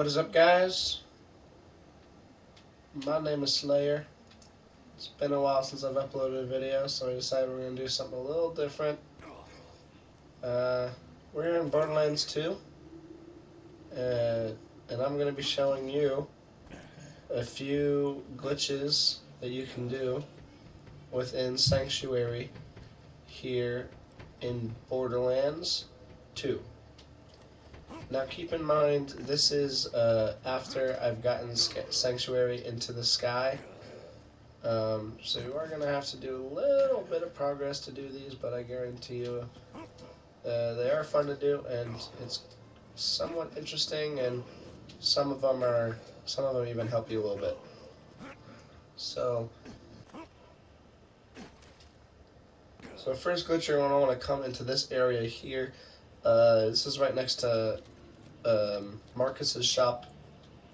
What is up, guys? My name is Slayer. It's been a while since I've uploaded a video, so I decided we're going to do something a little different. We're in Borderlands 2, and I'm going to be showing you a few glitches that you can do within Sanctuary here in Borderlands 2. Now keep in mind, this is after I've gotten Sanctuary into the sky. So you are going to have to do a little bit of progress to do these, but I guarantee you they are fun to do, and it's somewhat interesting, and some of them even help you a little bit. So first glitch, you're going to want to come into this area here. This is right next to Marcus's shop.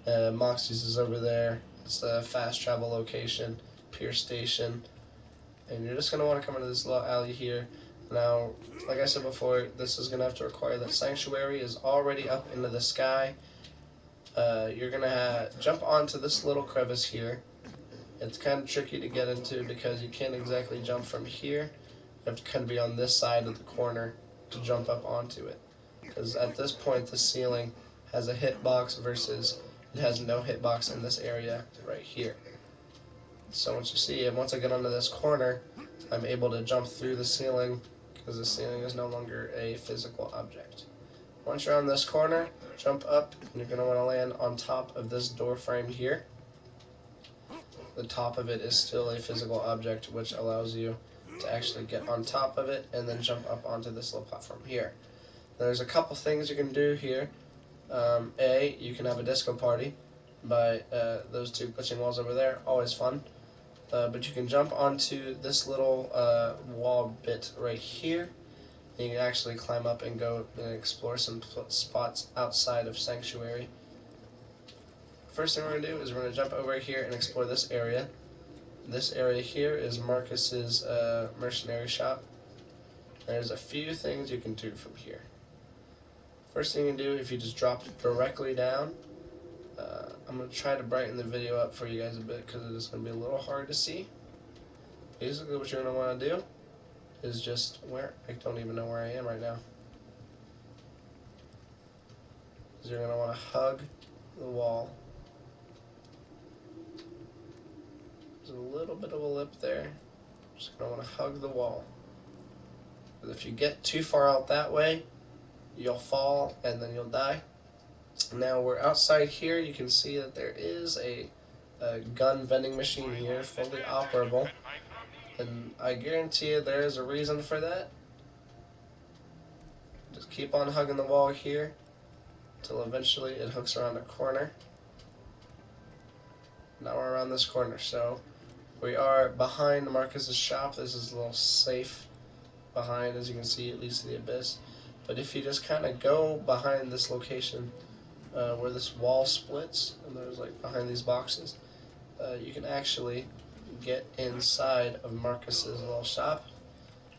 Moxie's is over there. It's a fast travel location, Pier Station, and you're just going to want to come into this little alley here. Now, like I said before, this is going to have to require that Sanctuary is already up into the sky. You're going to jump onto this little crevice here. It's kind of tricky to get into because you can't exactly jump from here. You have to kind of be on this side of the corner to jump up onto it. Because at this point, the ceiling has a hitbox versus it has no hitbox in this area right here. So once I get onto this corner, I'm able to jump through the ceiling because the ceiling is no longer a physical object. Once you're on this corner, jump up, and you're going to want to land on top of this door frame here. The top of it is still a physical object, which allows you to actually get on top of it and then jump up onto this little platform here. There's a couple things you can do here. You can have a disco party by those two glitching walls over there, always fun. But you can jump onto this little wall bit right here. And you can actually climb up and go and explore some spots outside of Sanctuary. First thing we're going to do is we're going to jump over here and explore this area. This area here is Marcus's mercenary shop. There's a few things you can do from here. First thing you can do, if you just drop directly down, I'm going to try to brighten the video up for you guys a bit because it is going to be a little hard to see. Basically what you're going to want to do is I don't even know where I am right now. You're going to want to hug the wall. There's a little bit of a lip there. Just going to want to hug the wall. Because if you get too far out that way, you'll fall and then you'll die. Now we're outside here. You can see that there is a gun vending machine here, fully operable. And I guarantee you there is a reason for that. Just keep on hugging the wall here until eventually it hooks around a corner. Now we're around this corner, so we are behind Marcus's shop. This is a little safe behind, as you can see, it leads to the abyss. But if you just kind of go behind this location where this wall splits, and there's like behind these boxes, you can actually get inside of Marcus's little shop.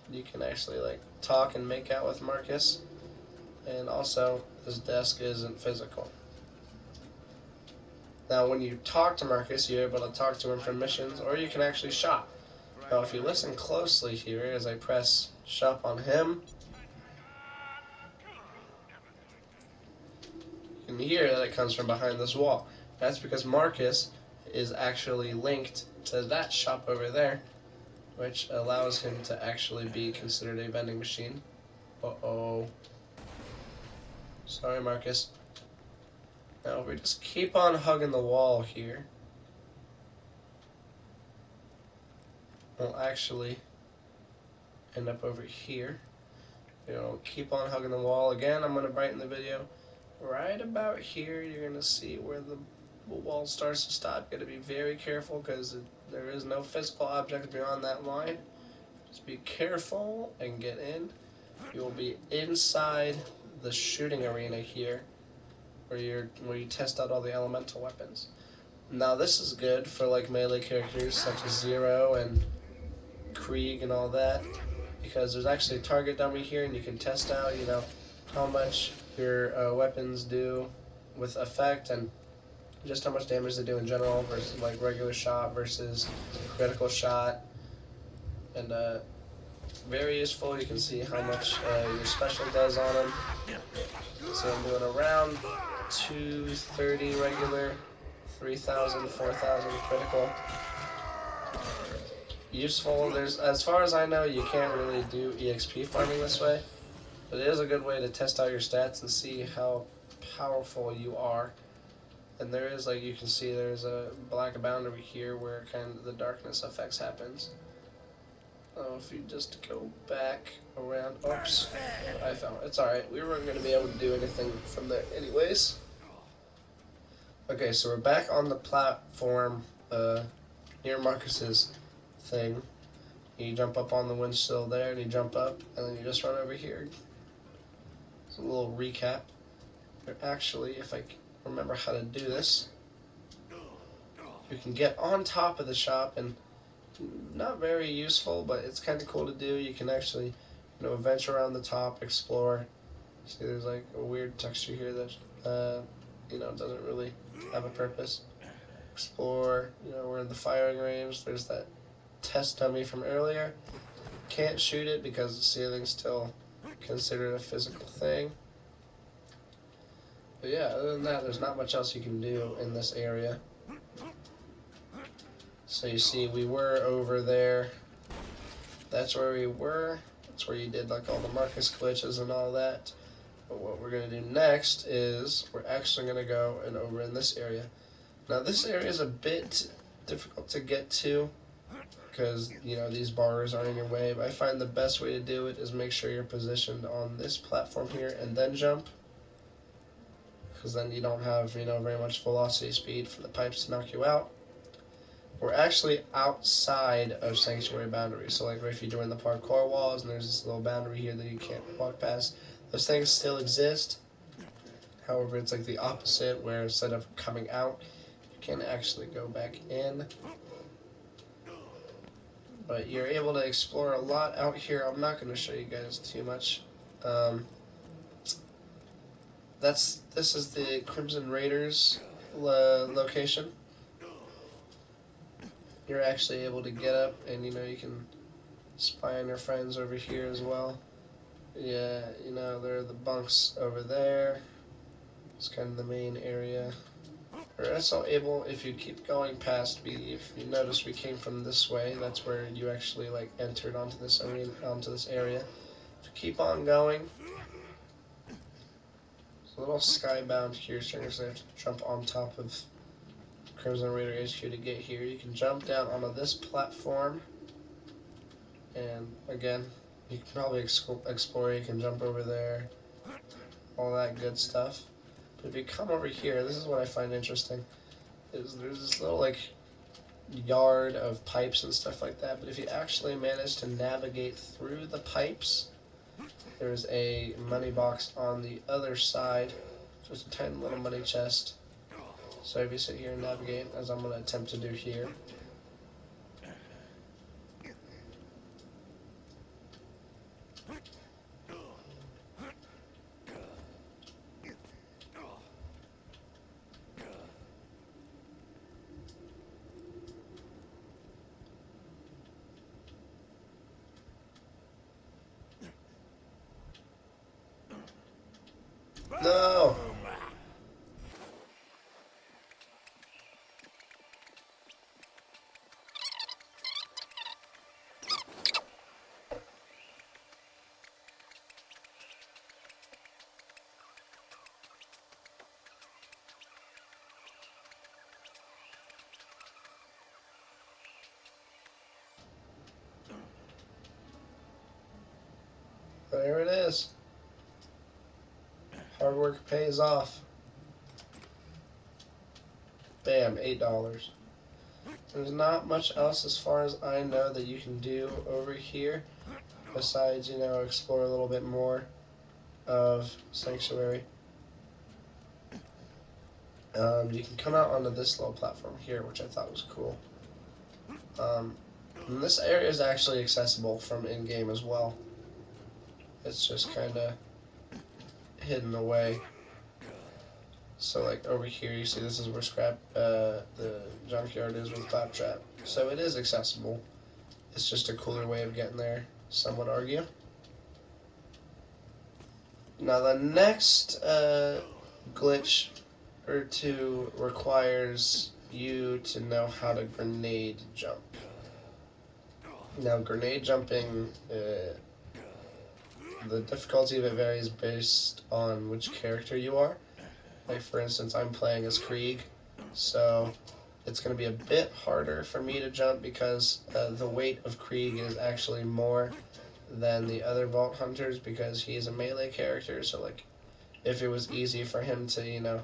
You can actually like talk and make out with Marcus, and also his desk isn't physical. Now when you talk to Marcus, you're able to talk to him for missions, or you can actually shop. Now if you listen closely here, as I press shop on him, you can hear that it comes from behind this wall. That's because Marcus is actually linked to that shop over there, which allows him to actually be considered a vending machine. Uh-oh. Sorry, Marcus. Now, if we just keep on hugging the wall here, we'll actually end up over here. Keep on hugging the wall. Again, I'm going to brighten the video. Right about here, you're going to see where the wall starts to stop. You got to be very careful because there is no physical object beyond that line. Just be careful and get in. You will be inside the shooting arena here, where you test out all the elemental weapons. Now this is good for like melee characters such as Zero and Krieg and all that, because there's actually a target dummy here, and you can test out, how much your weapons do with effect and just how much damage they do in general versus like regular shot versus critical shot, and very useful. You can see how much your special does on them. So I'm doing around 230 regular, 3,000, 4,000 critical. Useful. There's, as far as I know, you can't really do EXP farming this way, but it is a good way to test out your stats and see how powerful you are. And there is, like you can see, there's a black boundary here where kind of the darkness effects happens. Oh, if you just go back around, oops, I fell. It's alright, we weren't going to be able to do anything from there anyways. Okay, so we're back on the platform near Marcus's thing. You jump up on the windsill there, and you jump up, and then you just run over here. It's a little recap. You're actually, if I remember how to do this, you can get on top of the shop, and not very useful, but it's kind of cool to do. You can actually, venture around the top, explore. See, there's like a weird texture here that, doesn't really have a purpose. Explore, we're in the firing range. There's that test dummy from earlier. Can't shoot it because the ceiling's still considered a physical thing. But yeah, other than that, there's not much else you can do in this area. So you see, we were over there. That's where we were. That's where you did like all the Marcus glitches and all that. But what we're going to do next is we're actually going to go and over in this area. Now this area is a bit difficult to get to because, these bars are in your way. But I find the best way to do it is make sure you're positioned on this platform here and then jump. Because then you don't have, very much velocity speed for the pipes to knock you out. We're actually outside of sanctuary boundaries. So like if you're doing the parkour walls and there's this little boundary here that you can't walk past, those things still exist. However, it's like the opposite, where instead of coming out, you can actually go back in. But you're able to explore a lot out here. I'm not going to show you guys too much. This is the Crimson Raiders location. You're actually able to get up and you can spy on your friends over here as well. Yeah, there are the bunks over there. It's kind of the main area. We're also able, if you keep going past, if you notice we came from this way, that's where you actually like entered onto this area. If you keep on going, it's a little skybound here, so you're going to have to jump on top of Crimson Raider HQ to get here. You can jump down onto this platform, and again, you can probably explore. You can jump over there, all that good stuff. But if you come over here, this is what I find interesting. Is there's this little like yard of pipes and stuff like that. But if you actually manage to navigate through the pipes, there's a money box on the other side, just a tiny little money chest. So if you sit here and navigate, as I'm going to attempt to do here, no! There it is. Hard work pays off. Bam, $8. There's not much else as far as I know that you can do over here besides, explore a little bit more of Sanctuary. You can come out onto this little platform here, which I thought was cool. And this area is actually accessible from in-game as well. It's just kind of hidden away. So like over here, you see this is where the junkyard is with Claptrap. So it is accessible. It's just a cooler way of getting there, some would argue. Now the next glitch or two requires you to know how to grenade jump. Now grenade jumping, the difficulty of it varies based on which character you are. Like for instance, I'm playing as Krieg, so it's going to be a bit harder for me to jump because the weight of Krieg is actually more than the other Vault Hunters because he's a melee character. So like, if it was easy for him to, you know,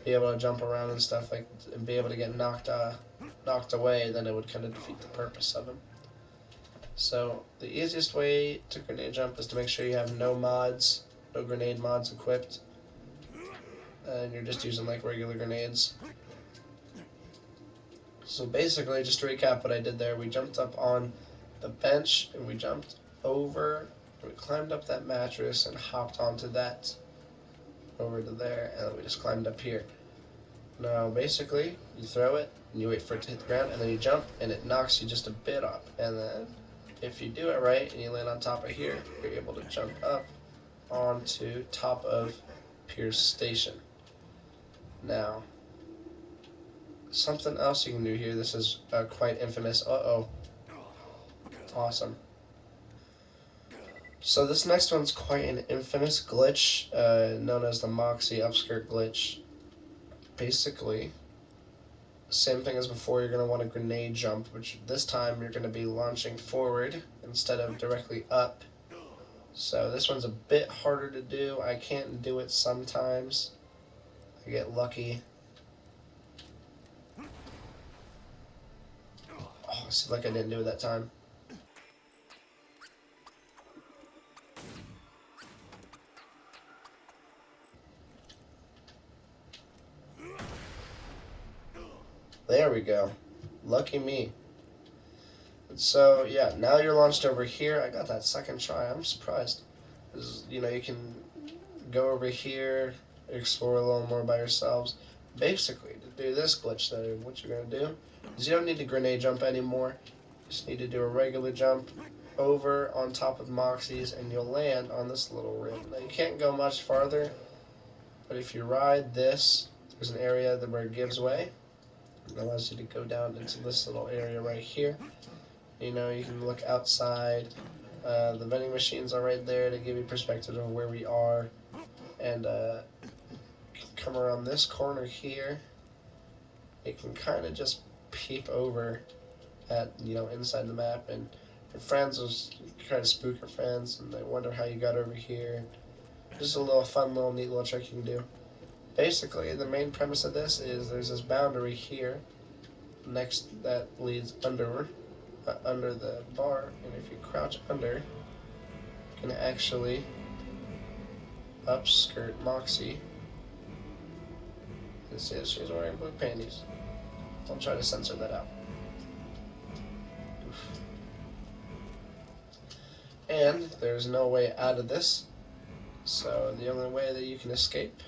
be able to jump around and stuff like, and be able to get knocked away, then it would kind of defeat the purpose of him. So the easiest way to grenade jump is to make sure you have no grenade mods equipped, and you're just using like regular grenades. So basically, just to recap what I did there, we jumped up on the bench and we jumped over, we climbed up that mattress and hopped onto that over to there, and then we just climbed up here. Now basically, you throw it and you wait for it to hit the ground, and then you jump and it knocks you just a bit up, and then if you do it right and you land on top of here, you're able to jump up onto top of Pierce Station. Now, something else you can do here, this is quite infamous. Awesome. So this next one's quite an infamous glitch, known as the Moxie upskirt glitch. Basically, same thing as before, you're going to want to grenade jump, which this time you're going to be launching forward instead of directly up. So this one's a bit harder to do. I can't do it sometimes. I get lucky. Oh, it seemed like I didn't do it that time. There we go. Lucky me. So yeah, now you're launched over here. I got that second try. I'm surprised. You know, you can go over here, explore a little more by yourselves. Basically, to do this glitch though, what you're gonna do is you don't need to grenade jump anymore. You just need to do a regular jump over on top of Moxie's, and you'll land on this little rim. Now you can't go much farther, but if you ride this, there's an area where it gives way. It allows you to go down into this little area right here. You know, you can look outside. The vending machines are right there to give you perspective of where we are. And come around this corner here. You can kind of just peep over at, you know, inside the map. And your friends will try to spook your friends, and they wonder how you got over here. Just a little fun, neat little trick you can do. Basically, the main premise of this is there's this boundary here that leads under the bar, and if you crouch under, you can actually upskirt Moxie. It says she's wearing blue panties. I'll try to censor that out. Oof. And there's no way out of this, so the only way that you can escape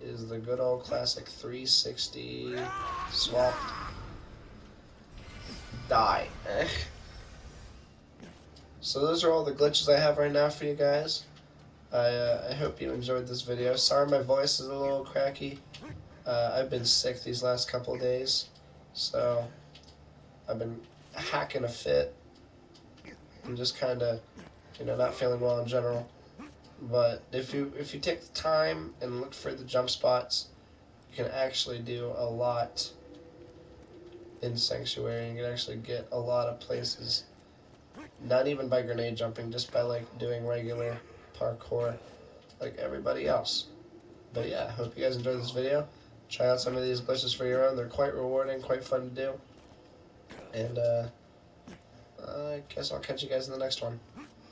is the good old classic 360 swap, die. So those are all the glitches I have right now for you guys. I hope you enjoyed this video. Sorry my voice is a little cracky. I've been sick these last couple of days, so I've been hacking a fit. I'm just kind of, you know, not feeling well in general. But if you take the time and look for the jump spots, you can actually do a lot in Sanctuary. You can actually get a lot of places, not even by grenade jumping, just by like doing regular parkour like everybody else. But yeah, I hope you guys enjoyed this video. Try out some of these glitches for your own. They're quite rewarding, quite fun to do. And I guess I'll catch you guys in the next one.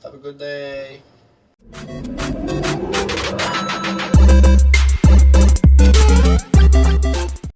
Have a good day.